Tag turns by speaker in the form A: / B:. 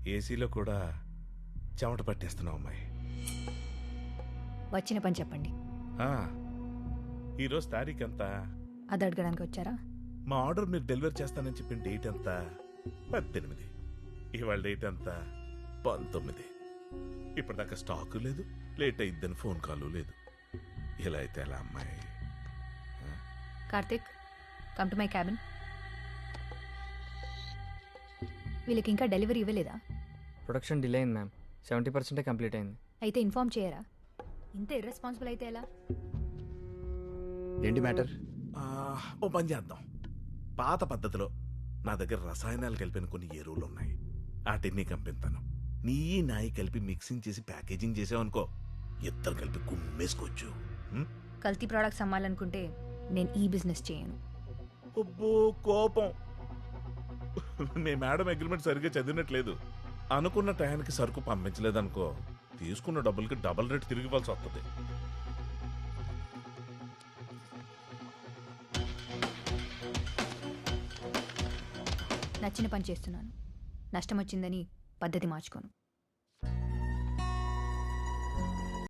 A: ఏసీలో కూడా చెమట పట్టేస్తున్నావు అమ్మాయి.
B: వచ్చిన పని చెప్పండి.
A: ఆ, ఈరోజు తారీఖు ఎంత?
B: అది అడగడానికి వచ్చారా?
A: మా ఆర్డర్ మీరు డెలివరీ చేస్తానని చెప్పిన డేట్ ఎంత? 18. ఇవాళ డేట్ ఎంత? 19. ఇప్పటిదాకా స్టాకు లేదు, లేట్ అయిద్దని ఫోన్ కాల్ లేదు. ఇలా అయితే ఎలా అమ్మాయి?
B: Karthik, come to my cabin. వీళ్ళకి ఇంకా డెలివరీ ఇవ్వలేదా?
C: ప్రొడక్షన్ డిలే అయింది మ్యామ్. 70% కంప్లీట్ అయింది.
B: అయితే ఇన్ఫార్మ్ చేయరా? ఇంత ఇర్రెస్పాన్సిబుల్ అయితే ఎలా?
D: ఏంటి మ్యాటర్?
A: ఓ పని చేద్దాం. పాత పద్ధతిలో నా దగ్గర రసాయనాలు కలిపిన కొన్ని ఎరువులు ఉన్నాయి. వాటిని కంపిస్తాను. నీ నాయి కలిపి మిక్సింగ్ చేసి ప్యాకేజింగ్ చేసావనుకో, ఇద్దరు కలిపి కుమ్మేసుకోవచ్చు.
B: కల్తీ ప్రోడక్ట్స్ అమ్మాలనుకుంటే నేను ఈ బిజినెస్ చేయను.
A: అబ్బో కోపం. మీ మేడం అగ్రిమెంట్ సరిగ్గా చదివినట్లేదు. అనుకున్న టయానికి సరుకు పంపించలేదనుకో, తీసుకున్న డబ్బులకి డబుల్ రేట్ తిరిగి ఇవ్వాల్సి వస్తుంది.
B: నచ్చిన పని చేస్తున్నాను. నష్టం వచ్చిందని పద్ధతి మార్చుకోను.